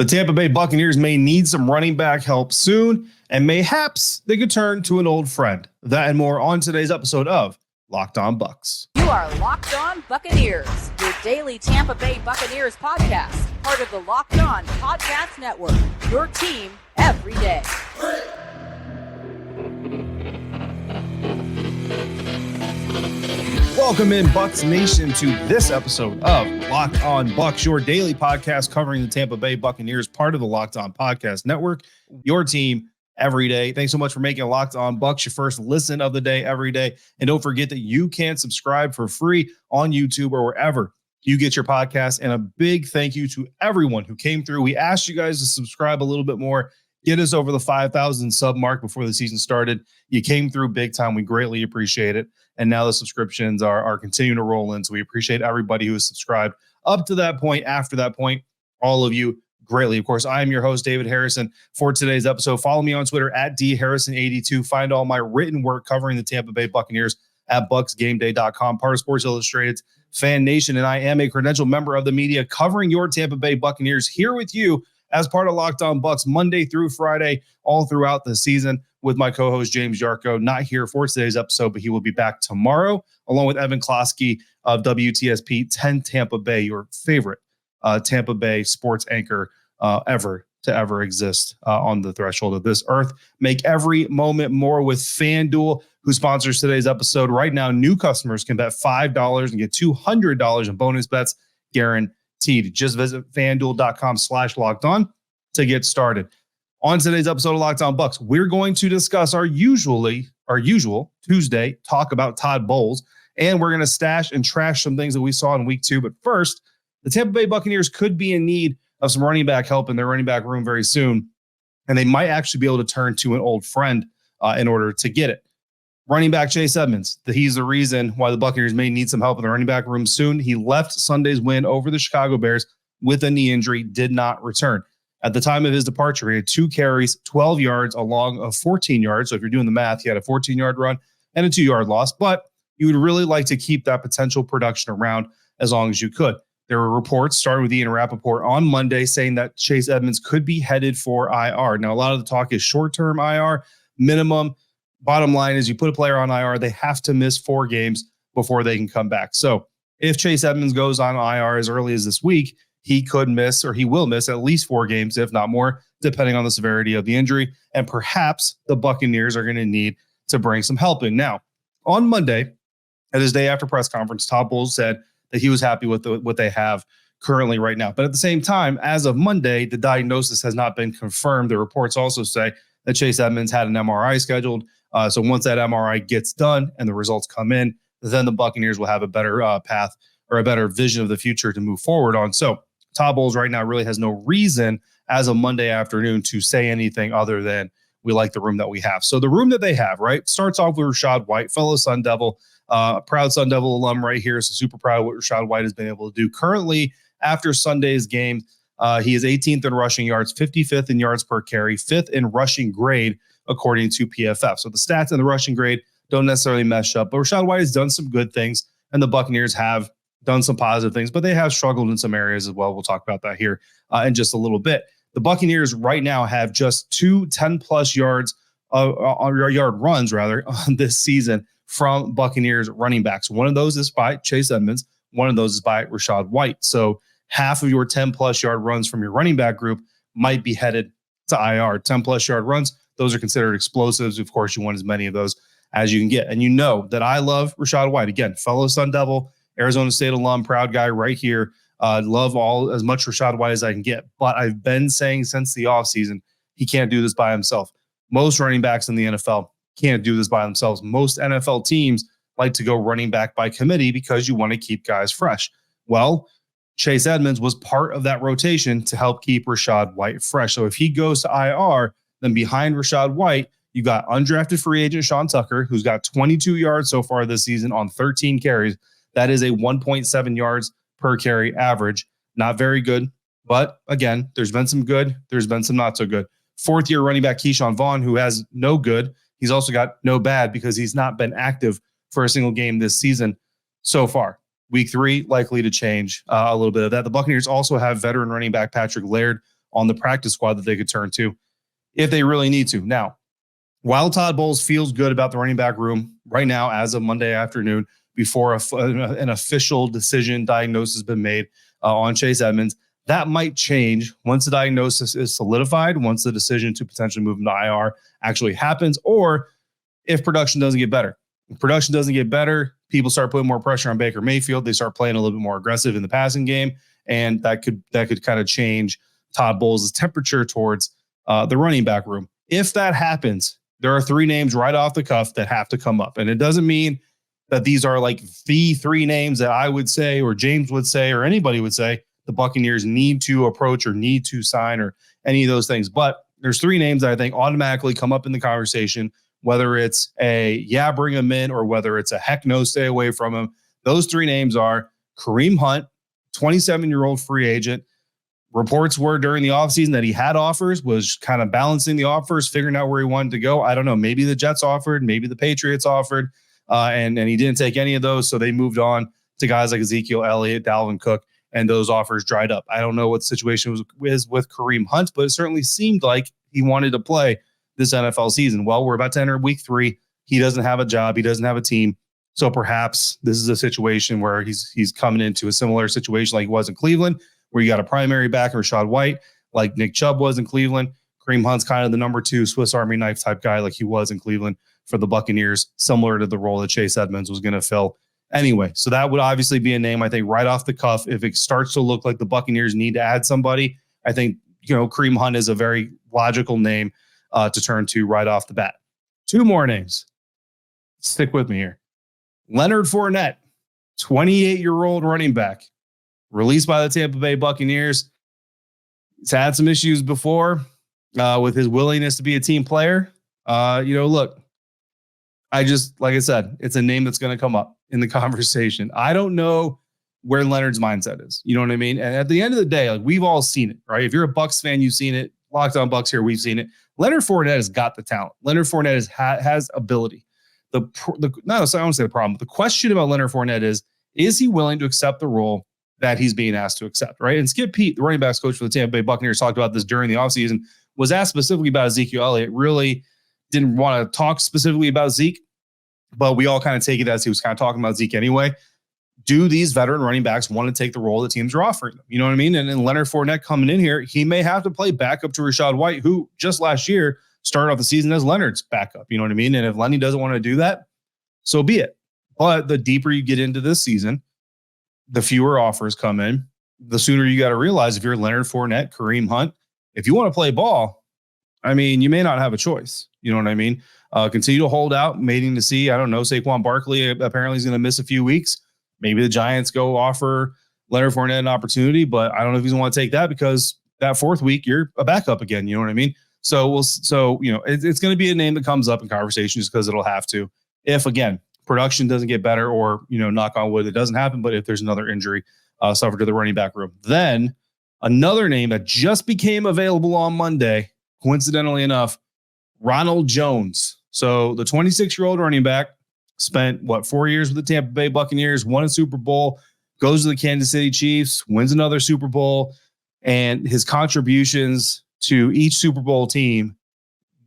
The Tampa Bay Buccaneers may need some running back help soon, and mayhaps they could turn to an old friend. That and more on today's episode of Locked On Bucs. You are Locked On Buccaneers, your daily Tampa Bay Buccaneers podcast, part of the Locked On Podcast Network, your team every day. Welcome in, Bucs Nation, to this episode of Locked On Bucs, your daily podcast covering the Tampa Bay Buccaneers, part of the Locked On Podcast Network, your team every day. Thanks so much for making Locked On Bucs your first listen of the day every day. And don't forget that you can subscribe for free on YouTube or wherever you get your podcast. And a big thank you to everyone who came through. We asked you guys to subscribe a little bit more, get us over the 5,000 sub mark before the season started. You came through big time. We greatly appreciate it. And now the subscriptions are continuing to roll in. So we appreciate everybody who has subscribed up to that point. After that point, all of you greatly. Of course, I am your host, David Harrison, for today's episode. Follow me on Twitter at DHarrison82. Find all my written work covering the Tampa Bay Buccaneers at BucsGameDay.com, part of Sports Illustrated's FanNation. And I am a credentialed member of the media covering your Tampa Bay Buccaneers here with you as part of Locked On Bucs Monday through Friday, all throughout the season, with my co-host James Yarko, not here for today's episode, but he will be back tomorrow, along with Evan Klosky of WTSP 10 Tampa Bay, your favorite Tampa Bay sports anchor ever to ever exist on the threshold of this earth. Make every moment more with FanDuel, who sponsors today's episode. Right now, new customers can bet $5 and get $200 in bonus bets guaranteed. Just visit FanDuel.com/lockedon to get started. On today's episode of Locked On Bucs, we're going to discuss our usual Tuesday talk about Todd Bowles, and we're going to stash and trash some things that we saw in week 2. But first, the Tampa Bay Buccaneers could be in need of some running back help in their running back room very soon, and they might actually be able to turn to an old friend in order to get it. Running back Chase Edmonds, he's the reason why the Buccaneers may need some help in the running back room soon. He left Sunday's win over the Chicago Bears with a knee injury, did not return. At the time of his departure, he had 2 carries, 12 yards along of 14 yards. So if you're doing the math, he had a 14-yard run and a 2-yard loss. But you would really like to keep that potential production around as long as you could. There were reports, starting with Ian Rappaport on Monday, saying that Chase Edmonds could be headed for IR. Now, a lot of the talk is short-term IR, minimum. Bottom line is you put a player on IR, they have to miss 4 games before they can come back. So if Chase Edmonds goes on IR as early as this week, he could miss, or he will miss, at least 4 games, if not more, depending on the severity of the injury. And perhaps the Buccaneers are going to need to bring some help in. Now, on Monday, at his day after press conference, Todd Bowles said that he was happy with what they have currently right now. But at the same time, as of Monday, the diagnosis has not been confirmed. The reports also say that Chase Edmonds had an MRI scheduled. So once that MRI gets done and the results come in, then the Buccaneers will have a better path or a better vision of the future to move forward on. So Todd Bowles right now really has no reason as of Monday afternoon to say anything other than we like the room that we have. So the room that they have, right, starts off with Rachaad White, fellow Sun Devil, proud Sun Devil alum right here. So super proud of what Rachaad White has been able to do. Currently, after Sunday's game, he is 18th in rushing yards, 55th in yards per carry, 5th in rushing grade, according to PFF. So the stats and the rushing grade don't necessarily mesh up. But Rachaad White has done some good things, and the Buccaneers have done some positive things, but they have struggled in some areas as well. We'll talk about that here in just a little bit. The Buccaneers right now have just 2 10-plus yards, yard runs rather, on this season from Buccaneers running backs. One of those is by Chase Edmonds. One of those is by Rachaad White. So half of your 10-plus yard runs from your running back group might be headed to IR. 10-plus yard runs, those are considered explosives. Of course, you want as many of those as you can get. And you know that I love Rachaad White. Again, fellow Sun Devil, Arizona State alum, proud guy right here. Love as much Rachaad White as I can get. But I've been saying since the offseason, he can't do this by himself. Most running backs in the NFL can't do this by themselves. Most NFL teams like to go running back by committee because you want to keep guys fresh. Well, Chase Edmonds was part of that rotation to help keep Rachaad White fresh. So if he goes to IR, then behind Rachaad White, you got undrafted free agent Sean Tucker, who's got 22 yards so far this season on 13 carries. That is a 1.7 yards per carry average. Not very good, but again, there's been some good. There's been some not so good. 4th-year running back Keyshawn Vaughn, who has no good. He's also got no bad because he's not been active for a single game this season so far. Week 3, likely to change a little bit of that. The Buccaneers also have veteran running back Patrick Laird on the practice squad that they could turn to if they really need to. Now, while Todd Bowles feels good about the running back room right now, as of Monday afternoon, before an official decision diagnosis has been made on Chase Edmonds, that might change once the diagnosis is solidified, once the decision to potentially move him to IR actually happens, or if production doesn't get better. If production doesn't get better, people start putting more pressure on Baker Mayfield. They start playing a little bit more aggressive in the passing game, and that could kind of change Todd Bowles' temperature towards the running back room. If that happens, there are 3 names right off the cuff that have to come up. And it doesn't mean that these are like the 3 names that I would say, or James would say, or anybody would say the Buccaneers need to approach or need to sign or any of those things. But there's 3 names that I think automatically come up in the conversation, whether it's bring him in, or whether it's a heck no, stay away from him. Those 3 names are Kareem Hunt, 27-year-old free agent. Reports were during the offseason that he had offers, was kind of balancing the offers, figuring out where he wanted to go. I don't know. Maybe the Jets offered, maybe the Patriots offered, and he didn't take any of those. So they moved on to guys like Ezekiel Elliott, Dalvin Cook, and those offers dried up. I don't know what the situation was with Kareem Hunt, but it certainly seemed like he wanted to play this NFL season. Well, we're about to enter week 3. He doesn't have a job. He doesn't have a team. So perhaps this is a situation where he's coming into a similar situation like he was in Cleveland, where you got a primary back, Rachaad White, like Nick Chubb was in Cleveland. Kareem Hunt's kind of the number 2 Swiss Army knife type guy like he was in Cleveland for the Buccaneers, similar to the role that Chase Edmonds was going to fill anyway. So that would obviously be a name, I think, right off the cuff. If it starts to look like the Buccaneers need to add somebody, I think, Kareem Hunt is a very logical name to turn to right off the bat. 2 more names. Stick with me here. Leonard Fournette, 28-year-old running back, released by the Tampa Bay Buccaneers. He's had some issues before with his willingness to be a team player. Look, like I said, it's a name that's going to come up in the conversation. I don't know where Leonard's mindset is. You know what I mean? And at the end of the day, like, we've all seen it, right? If you're a Bucs fan, you've seen it. Locked On Bucs here, we've seen it. Leonard Fournette has got the talent. Leonard Fournette has ability. I don't say the problem. The question about Leonard Fournette is he willing to accept the role that he's being asked to accept, right? And Skip Pete, the running backs coach for the Tampa Bay Buccaneers, talked about this during the offseason, was asked specifically about Ezekiel Elliott. Really didn't want to talk specifically about Zeke, but we all kind of take it as he was kind of talking about Zeke anyway. Do these veteran running backs want to take the role the teams are offering them? You know what I mean? And then Leonard Fournette coming in here, he may have to play backup to Rachaad White, who just last year started off the season as Leonard's backup. You know what I mean? And if Lenny doesn't want to do that, so be it. But the deeper you get into this season, the fewer offers come in, the sooner you got to realize if you're Leonard Fournette, Kareem Hunt, if you want to play ball, I mean, you may not have a choice. You know what I mean? Continue to hold out, waiting to see. I don't know. Saquon Barkley apparently is going to miss a few weeks. Maybe the Giants go offer Leonard Fournette an opportunity, but I don't know if he's going to want to take that because that 4th week, you're a backup again. You know what I mean? So it's going to be a name that comes up in conversations because it'll have to. If, again, production doesn't get better or, knock on wood, it doesn't happen. But if there's another injury suffered to the running back room, then another name that just became available on Monday, coincidentally enough, Ronald Jones. So the 26-year-old running back spent 4 years with the Tampa Bay Buccaneers, won a Super Bowl, goes to the Kansas City Chiefs, wins another Super Bowl, and his contributions to each Super Bowl team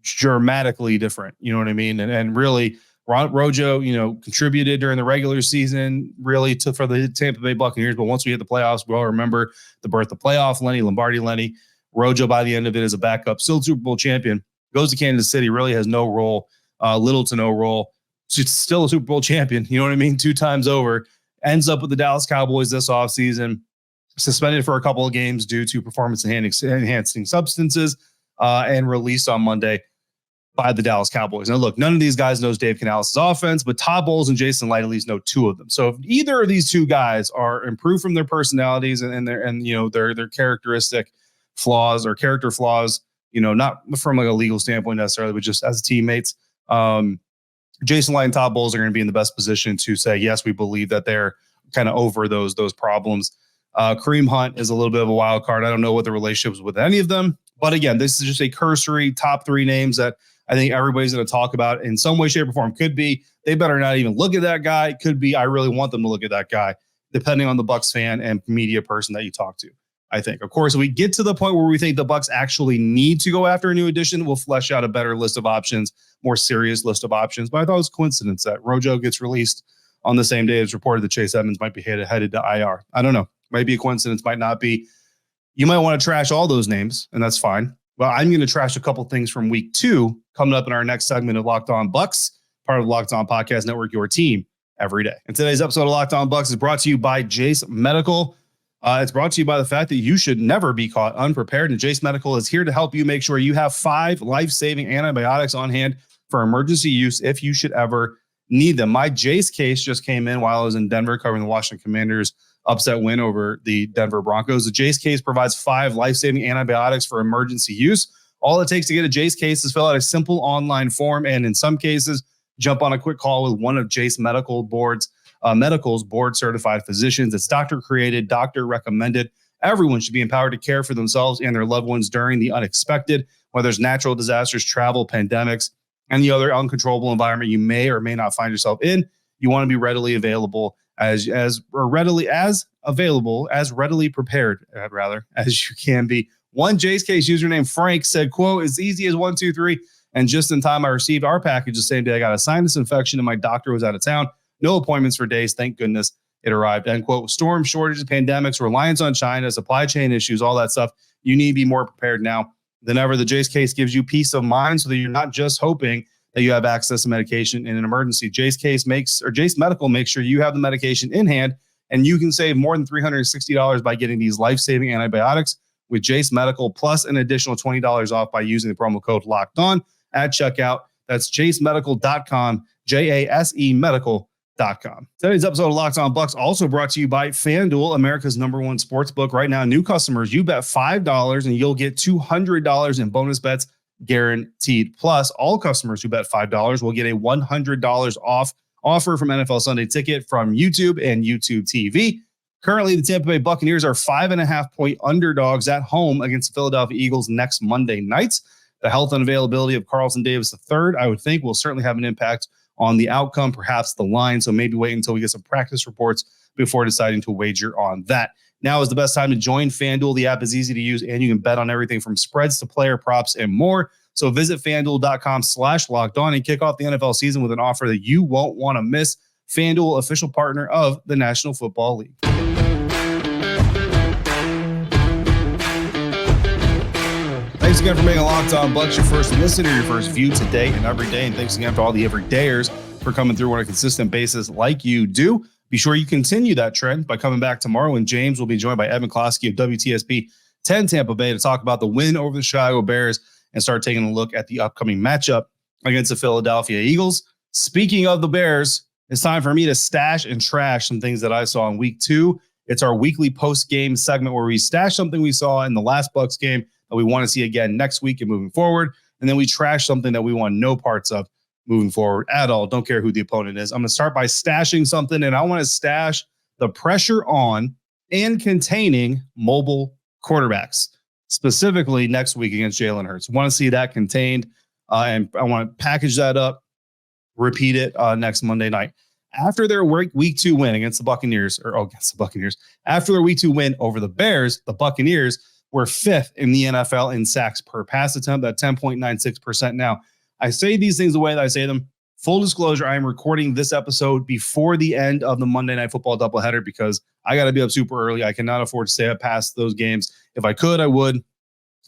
dramatically different. You know what I mean? And really, Rojo, contributed during the regular season, really for the Tampa Bay Buccaneers. But once we hit the playoffs, we all remember the birth of playoff Lenny, Lombardi Lenny. Rojo, by the end of it, is a backup, still Super Bowl champion, goes to Kansas City, really has no role, little to no role. She's still a Super Bowl champion. You know what I mean? 2 times over. Ends up with the Dallas Cowboys this offseason, suspended for a couple of games due to performance enhancing substances, and released on Monday by the Dallas Cowboys. Now, look, none of these guys knows Dave Canales' offense, but Todd Bowles and Jason Light at least know 2 of them. So if either of these 2 guys are improved from their personalities and their characteristic flaws or character flaws, not from like a legal standpoint necessarily, but just as teammates, Jason Light and Todd Bowles are going to be in the best position to say, yes, we believe that they're kind of over those problems. Kareem Hunt is a little bit of a wild card. I don't know what the relationship is with any of them. But again, this is just a cursory top 3 names that I think everybody's going to talk about in some way, shape, or form. Could be they better not even look at that guy. Could be I really want them to look at that guy, depending on the Bucs fan and media person that you talk to. I think. Of course, if we get to the point where we think the Bucs actually need to go after a new addition, we'll flesh out a better list of options, more serious list of options. But I thought it was a coincidence that Rojo gets released on the same day as reported that Chase Edmonds might be headed to IR. I don't know. Might be a coincidence, might not be. You might want to trash all those names, and that's fine. Well, I'm going to trash a couple things from week 2 coming up in our next segment of Locked On Bucs, part of the Locked On Podcast Network, your team every day. And today's episode of Locked On Bucs is brought to you by Chase Medical. It's brought to you by the fact that you should never be caught unprepared, and Chase Medical is here to help you make sure you have 5 life-saving antibiotics on hand for emergency use if you should ever need them. My Jace case just came in while I was in Denver covering the Washington Commanders' upset win over the Denver Broncos. The Jace case provides 5 life-saving antibiotics for emergency use. All it takes to get a Jace case is fill out a simple online form, and in some cases, jump on a quick call with one of Jace Medical's board-certified physicians. It's doctor-created, doctor-recommended. Everyone should be empowered to care for themselves and their loved ones during the unexpected, whether it's natural disasters, travel, pandemics, any other uncontrollable environment you may or may not find yourself in. You want to be readily available as readily prepared as you can be. One Jace case user named Frank said, quote, as easy as 1, 2, 3. And just in time, I received our package the same day. I got a sinus infection and my doctor was out of town. No appointments for days. Thank goodness it arrived. End quote. Storm shortages, pandemics, reliance on China, supply chain issues, all that stuff. You need to be more prepared now than ever. The Jace case gives you peace of mind so that you're not just hoping that you have access to medication in an emergency. Jace Medical makes sure you have the medication in hand, and you can save more than $360 by getting these life-saving antibiotics with Jace Medical, plus an additional $20 off by using the promo code Locked On at checkout. That's JaceMedical.com, JASE Medical.com. Today's episode of Locked On Bucs also brought to you by FanDuel, America's #1 sports book. Right now, new customers, you bet $5 and you'll get $200 in bonus bets guaranteed. Plus, all customers who bet $5 will get a $100 off offer from NFL Sunday Ticket from YouTube and YouTube TV. Currently, the Tampa Bay Buccaneers are 5.5-point underdogs at home against the Philadelphia Eagles next Monday night. The health and availability of Carlton Davis III, I would think, will certainly have an impact on the outcome, perhaps the line. So maybe wait until we get some practice reports before deciding to wager on that. Now is the best time to join FanDuel. The app is easy to use, and you can bet on everything from spreads to player props and more. So visit FanDuel.com/lockedon and kick off the NFL season with an offer that you won't want to miss. FanDuel, official partner of the National Football League. Thanks again for making Locked On Bucs your first listen or your first view today and every day. And thanks again to all the everydayers for coming through on a consistent basis like you do. Be sure you continue that trend by coming back tomorrow, and James will be joined by Evan Klosky of WTSP 10 Tampa Bay to talk about the win over the Chicago Bears and start taking a look at the upcoming matchup against the Philadelphia Eagles. Speaking of the Bears, it's time for me to stash and trash some things that I saw in week 2. It's our weekly post-game segment where we stash something we saw in the last Bucs game that we want to see again next week and moving forward. And then we trash something that we want no parts of moving forward at all. Don't care who the opponent is. I'm going to start by stashing something, and I want to stash the pressure on and containing mobile quarterbacks, specifically next week against Jalen Hurts. Want to see that contained, and I want to package that up, repeat it next Monday night. After their week 2 win against the Buccaneers, after their week 2 win over the Bears, the Buccaneers were 5th in the NFL in sacks per pass attempt at 10.96%. Now, I say these things the way that I say them. Full disclosure, I am recording this episode before the end of the Monday Night Football doubleheader because I got to be up super early. I cannot afford to stay up past those games. If I could, I would,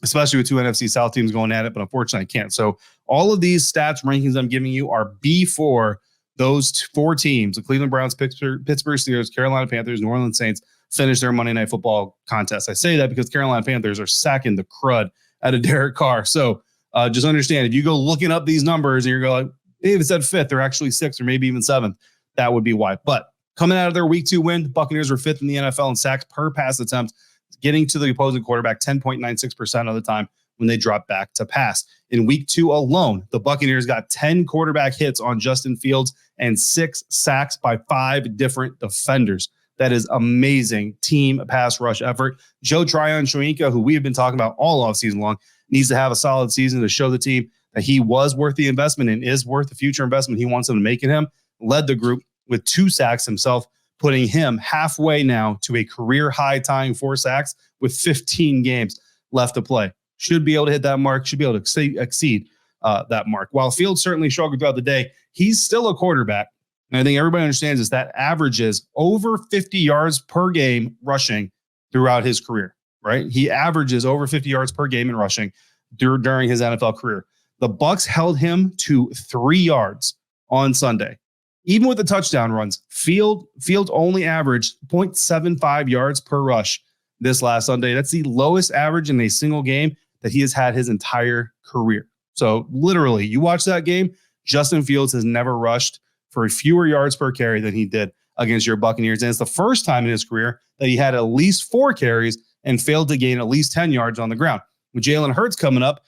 especially with 2 NFC South teams going at it, but unfortunately I can't. So all of these stats rankings I'm giving you are before those 4 teams, the Cleveland Browns, Pittsburgh Steelers, Carolina Panthers, New Orleans Saints, finish their Monday Night Football contest. I say that because Carolina Panthers are sacking the crud out of Derek Carr. So just understand, if you go looking up these numbers and you're going, hey, if it said 5th, they're actually 6th or maybe even 7th, that would be why. But coming out of their week 2 win, the Buccaneers were 5th in the NFL in sacks per pass attempt, getting to the opposing quarterback 10.96% of the time when they dropped back to pass. In week 2 alone, the Buccaneers got 10 quarterback hits on Justin Fields and 6 sacks by 5 different defenders. That is amazing team pass rush effort. Joe Tryon-Shoyinka, who we have been talking about all offseason long, needs to have a solid season to show the team that he was worth the investment and is worth the future investment he wants them to make in him. Led the group with 2 sacks himself. putting him halfway now to a career high tying 4 sacks with 15 games left to play. Should be able to hit that mark, should be able to exceed that mark. While Fields certainly struggled throughout the day, he's still a quarterback. And I think everybody understands this, that averages over 50 yards per game rushing throughout his career, right? He averages over 50 yards per game in rushing during his NFL career. The Bucs held him to 3 yards on Sunday. Even with the touchdown runs, Fields only averaged 0.75 yards per rush this last Sunday. That's the lowest average in a single game that he has had his entire career. So literally, you watch that game, Justin Fields has never rushed for fewer yards per carry than he did against your Buccaneers. And it's the first time in his career that he had at least 4 carries and failed to gain at least 10 yards on the ground. With Jalen Hurts coming up,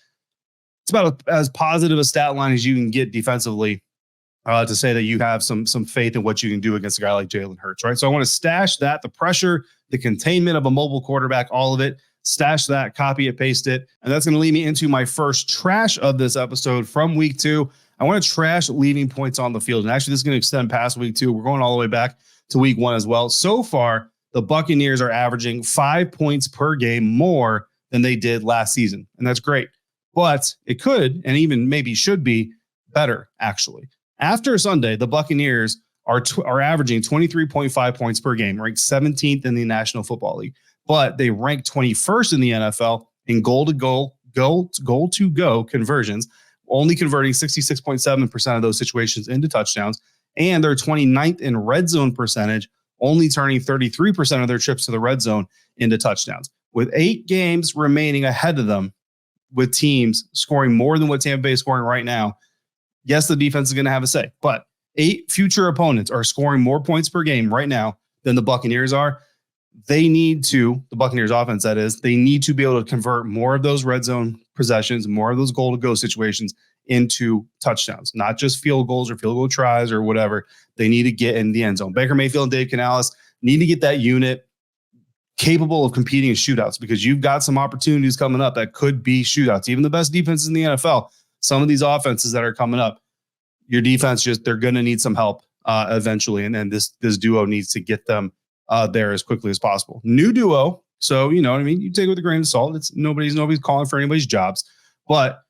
it's about as positive a stat line as you can get defensively to say that you have some faith in what you can do against a guy like Jalen Hurts, right? So I want to stash that, the pressure, the containment of a mobile quarterback, all of it. Stash that, copy it, paste it. And that's going to lead me into my first trash of this episode from week 2. I want to trash leaving points on the field. And actually, this is going to extend past week 2. We're going all the way back to week 1 as well. So far, the Buccaneers are averaging 5 points per game more than they did last season. And that's great. But it could, and even maybe should be, better, actually. After Sunday, the Buccaneers are averaging 23.5 points per game, ranked 17th in the National Football League. But they rank 21st in the NFL in goal-to-go conversions, only converting 66.7% of those situations into touchdowns. And they're 29th in red zone percentage, only turning 33% of their trips to the red zone into touchdowns. With 8 games remaining ahead of them, with teams scoring more than what Tampa Bay is scoring right now, yes, the defense is going to have a say. But 8 future opponents are scoring more points per game right now than the Buccaneers are. They need to, the Buccaneers offense that is, they need to be able to convert more of those red zone possessions, more of those goal-to-go situations into touchdowns, not just field goals or field goal tries or whatever. They need to get in the end zone. Baker Mayfield and Dave Canales need to get that unit capable of competing in shootouts, because you've got some opportunities coming up that could be shootouts. Even the best defenses in the NFL, some of these offenses that are coming up, your defense they're going to need some help eventually. And this duo needs to get them there as quickly as possible. New duo. So, you know what I mean? You take it with a grain of salt. It's nobody's calling for anybody's jobs, but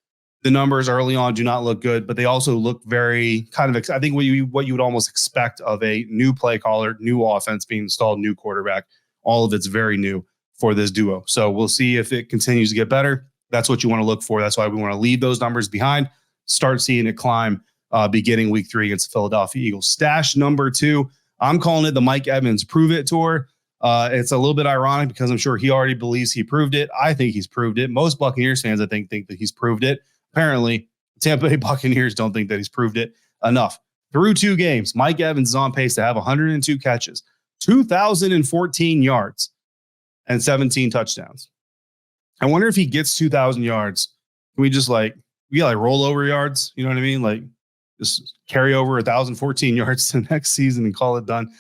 the numbers early on do not look good, but they also look very kind of, I think what you would almost expect of a new play caller, new offense being installed, new quarterback. All of it's very new for this duo. So we'll see if it continues to get better. That's what you want to look for. That's why we want to leave those numbers behind, start seeing it climb beginning week 3 against the Philadelphia Eagles. Stash number 2, I'm calling it the Mike Evans Prove It Tour. It's a little bit ironic because I'm sure he already believes he proved it. I think he's proved it. Most Buccaneers fans, I think that he's proved it. Apparently, Tampa Bay Buccaneers don't think that he's proved it enough. Through 2 games, Mike Evans is on pace to have 102 catches, 2,014 yards, and 17 touchdowns. I wonder if he gets 2,000 yards. Can we just like rollover yards? You know what I mean? Like just carry over 1,014 yards to the next season and call it done.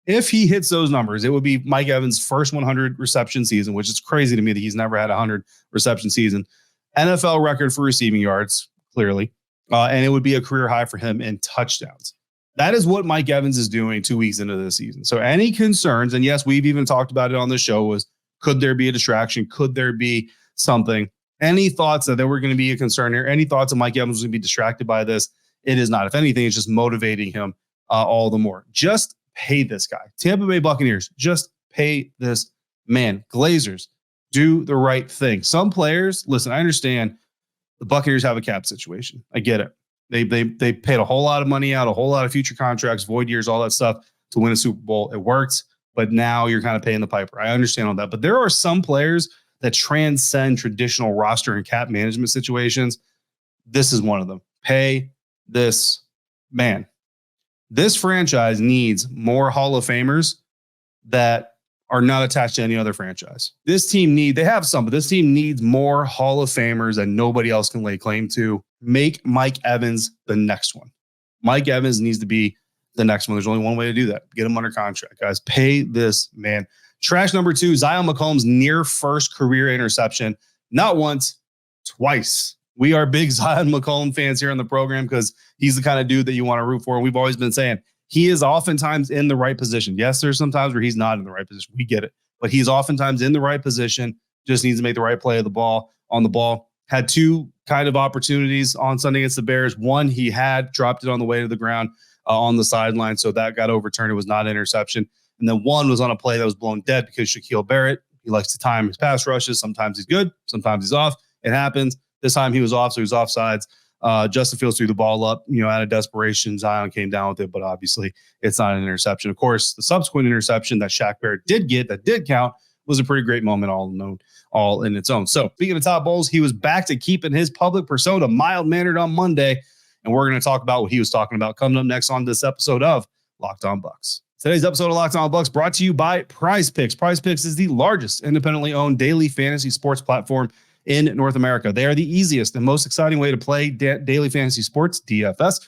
If he hits those numbers, it would be Mike Evans' first 100 reception season, which is crazy to me that he's never had a 100 reception season. NFL record for receiving yards, clearly. And it would be a career high for him in touchdowns. That is what Mike Evans is doing 2 weeks into the season. So any concerns, and yes, we've even talked about it on the show, was could there be a distraction? Could there be something? Any thoughts that there were going to be a concern here? Any thoughts that Mike Evans was going to be distracted by this? It is not. If anything, it's just motivating him all the more. Just pay this guy. Tampa Bay Buccaneers, just pay this man. Glazers, do the right thing. Some players, listen, I understand the Buccaneers have a cap situation. I get it. They paid a whole lot of money out, a whole lot of future contracts, void years, all that stuff to win a Super Bowl. It worked, but now you're kind of paying the piper. I understand all that. But there are some players that transcend traditional roster and cap management situations. This is one of them. Pay this man. This franchise needs more Hall of Famers that are not attached to any other franchise. This team they have some, but this team needs more Hall of Famers that nobody else can lay claim to. Make Mike Evans the next one. Mike Evans needs to be the next one. There's only one way to do that. Get him under contract, guys. Pay this man. Trash number 2, Zion McCollum's near first career interception. Not once, twice. We are big Zion McCollum fans here on the program because he's the kind of dude that you want to root for. And we've always been saying, He is oftentimes in the right position. Yes, there's some times where he's not in the right position. We get it. But he's oftentimes in the right position, just needs to make the right play of the ball on the ball. Had two kind of opportunities on Sunday against the Bears. One, he had dropped it on the way to the ground on the sideline, so that got overturned. It was not an interception. And then one was on a play that was blown dead because Shaquil Barrett, he likes to time his pass rushes. Sometimes he's good, sometimes he's off. It happens. This time he was off, so he was offsides. Justin Fields threw the ball up, out of desperation. Zion came down with it, but obviously it's not an interception. Of course, the subsequent interception that Shaq Barrett did get, that did count, was a pretty great moment all in its own. So speaking of Todd Bowles, he was back to keeping his public persona mild-mannered on Monday, and we're going to talk about what he was talking about coming up next on this episode of Locked On Bucs. Today's episode of Locked On Bucs brought to you by Prize Picks. Prize Picks is the largest independently owned daily fantasy sports platform in North America. They are the easiest and most exciting way to play daily fantasy sports, DFS,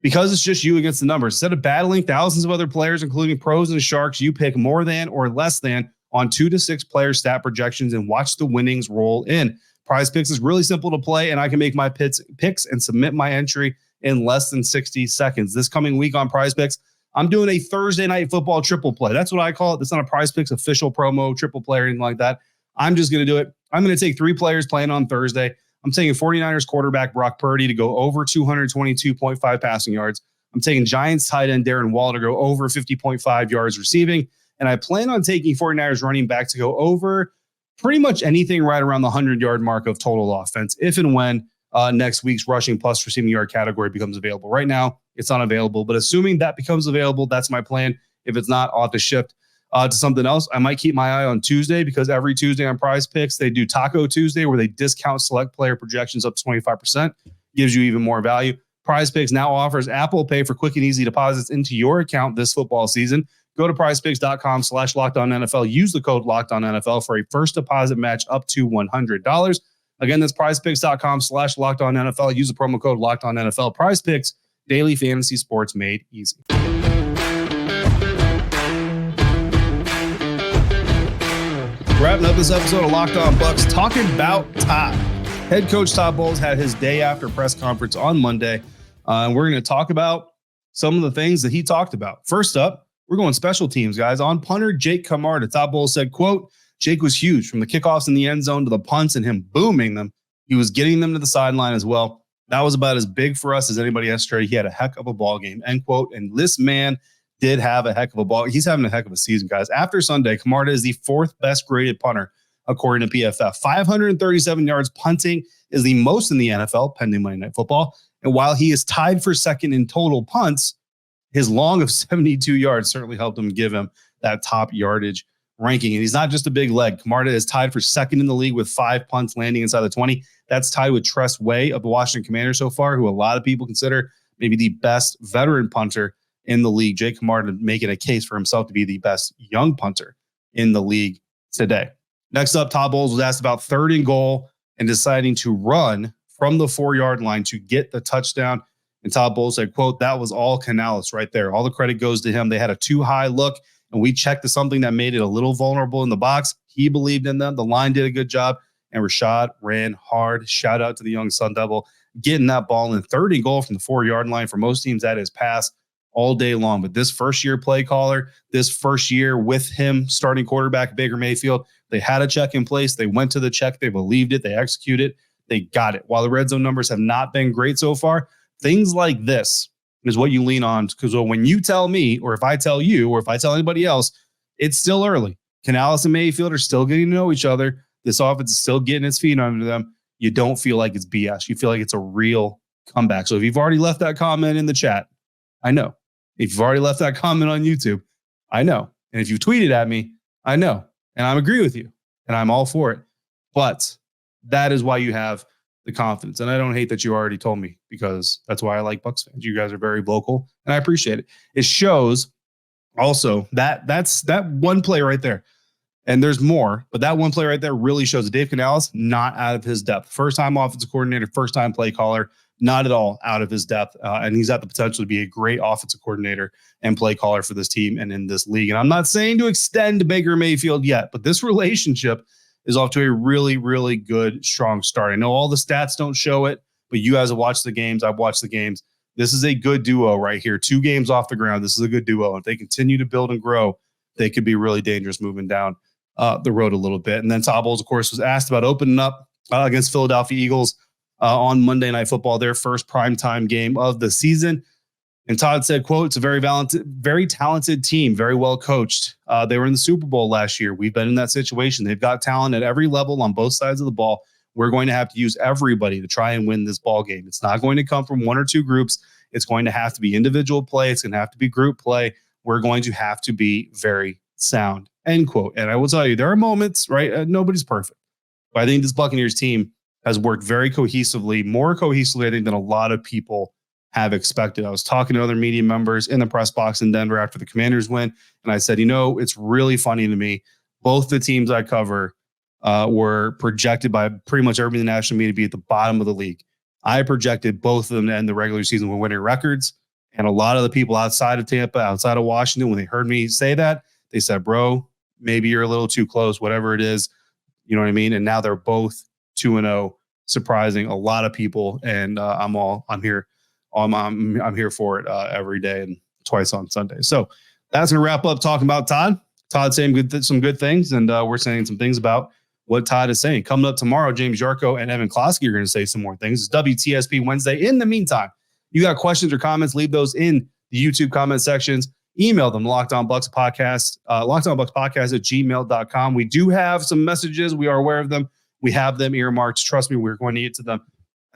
because it's just you against the numbers. Instead of battling thousands of other players, including pros and sharks, you pick more than or less than on 2 to 6 player stat projections and watch the winnings roll in. Prize Picks is really simple to play, and I can make my picks and submit my entry in less than 60 seconds. This coming week on Prize Picks, I'm doing a Thursday night football triple play. That's what I call it. It's not a Prize Picks official promo triple play or anything like that. I'm just going to do it. I'm going to take 3 players playing on Thursday. I'm taking 49ers quarterback Brock Purdy to go over 222.5 passing yards. I'm taking Giants tight end Darren Waller to go over 50.5 yards receiving. And I plan on taking 49ers running back to go over pretty much anything right around the 100-yard mark of total offense, if and when next week's rushing plus receiving yard category becomes available. Right now, it's unavailable, but assuming that becomes available, that's my plan. If it's not, I'll have to shift to something else. I might keep my eye on Tuesday, because every Tuesday on Prize Picks, they do Taco Tuesday, where they discount select player projections up to 25%. Gives you even more value. Prize Picks now offers Apple Pay for quick and easy deposits into your account this football season. Go to prizepicks.com/LockedOnNFL. Use the code LockedOnNFL for a first deposit match up to $100. Again, that's prizepicks.com/LockedOnNFL. Use the promo code LockedOnNFL. Prize Picks, daily fantasy sports made easy. Wrapping up this episode of Locked On Bucs, talking about Todd. Head coach Todd Bowles had his day after press conference on Monday, and we're going to talk about some of the things that he talked about. First up, we're going special teams, guys. On punter Jake Camarda, Todd Bowles said, quote, Jake was huge from the kickoffs in the end zone to the punts and him booming them. He was getting them to the sideline as well. That was about as big for us as anybody yesterday. He had a heck of a ball game, end quote. And this man did have a heck of a ball. He's having a heck of a season, guys. After Sunday, Camarda is the 4th best graded punter, according to PFF. 537 yards punting is the most in the NFL, pending Monday Night Football. And while he is tied for second in total punts, his long of 72 yards certainly helped him give him that top yardage ranking. And he's not just a big leg. Camarda is tied for second in the league with 5 punts landing inside the 20. That's tied with Tress Way of the Washington Commanders so far, who a lot of people consider maybe the best veteran punter in the league. Jake Camarda making a case for himself to be the best young punter in the league today. Next up, Todd Bowles was asked about 3rd and goal and deciding to run from the 4-yard line to get the touchdown. And Todd Bowles said, quote, that was all Canales right there. All the credit goes to him. They had a too high look, and we checked to something that made it a little vulnerable in the box. He believed in them. The line did a good job, and Rashad ran hard. Shout out to the young Sun Devil getting that ball in 3rd and goal from the 4-yard line. For most teams, that is pass all day long. But this first-year play caller, this first year with him starting quarterback Baker Mayfield, they had a check in place. They went to the check. They believed it. They executed. They got it. While the red zone numbers have not been great so far, things like this is what you lean on, because when you tell me, or if I tell you, or if I tell anybody else, it's still early. Canales and Mayfield are still getting to know each other. This offense is still getting its feet under them. You don't feel like it's BS. You feel like it's a real comeback. So if you've already left that comment in the chat, I know. If you've already left that comment on YouTube, I know. And if you tweeted at me, I know. And I agree with you. And I'm all for it. But that is why you have the confidence. And I don't hate that you already told me, because that's why I like Bucs fans. You guys are very vocal, and I appreciate it. It shows also that's that one play right there. And there's more, but that one play right there really shows that Dave Canales not out of his depth. First-time offensive coordinator, first-time play caller, not at all out of his depth. And he's got the potential to be a great offensive coordinator and play caller for this team and in this league. And I'm not saying to extend Baker Mayfield yet, but this relationship is off to a really, really good, strong start. I know all the stats don't show it, but you guys have watched the games. I've watched the games. this is a good duo right here. 2 games off the ground. This is a good duo. If they continue to build and grow, they could be really dangerous moving down the road a little bit. And then Todd Bowles, of course, was asked about opening up against Philadelphia Eagles on Monday Night Football, their first primetime game of the season. And Todd said, quote, "It's a very talented team, very well coached. They were in the Super Bowl last year. We've been in that situation. They've got talent at every level on both sides of the ball. We're going to have to use everybody to try and win this ball game. It's not going to come from 1 or 2 groups. It's going to have to be individual play. It's going to have to be group play. We're going to have to be very sound," end quote. And I will tell you, there are moments, right? Nobody's perfect. But I think this Buccaneers team has worked very cohesively, more cohesively, I think, than a lot of people have expected. I was talking to other media members in the press box in Denver after the Commanders win, and I said, it's really funny to me. Both the teams I cover were projected by pretty much everybody in the national media to be at the bottom of the league. I projected both of them to end the regular season with winning records, and a lot of the people outside of Tampa, outside of Washington, when they heard me say that, they said, "Bro, maybe you're a little too close, whatever it is." You know what I mean? And now they're both 2-0, surprising a lot of people, and I'm here. I'm here for it every day and twice on Sunday. So that's going to wrap up talking about Todd. Todd saying some good things, and we're saying some things about what Todd is saying. Coming up tomorrow, James Yarko and Evan Klosky are going to say some more things. It's WTSP Wednesday. In the meantime, you got questions or comments, leave those in the YouTube comment sections. Email them, LockedOnBucsPodcast, LockedOnBucsPodcast@gmail.com. We do have some messages. We are aware of them. We have them earmarked. Trust me, we're going to get to them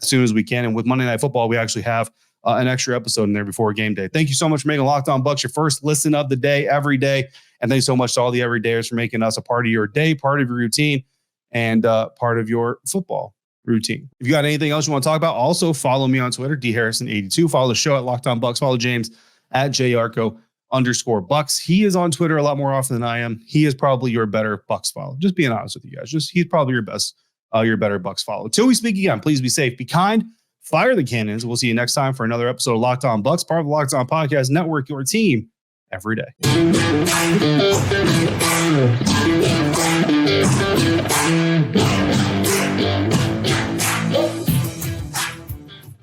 as soon as we can. And with Monday Night Football, we actually have an extra episode in there before game day. Thank you so much for making Locked On Bucs your first listen of the day every day. And thanks so much to all the everydayers for making us a part of your day, part of your routine, and part of your football routine. If you got anything else you want to talk about, also follow me on Twitter, DHarrison82. Follow the show at Locked On Bucs. Follow James at JArco_Bucs. He is on Twitter a lot more often than I am. He is probably your better Bucs follow. Just being honest with you guys. He's probably your better Bucs follow. Till we speak again, please be safe, be kind, fire the cannons. We'll see you next time for another episode of Locked On Bucs, part of the Locked On Podcast Network, your team every day.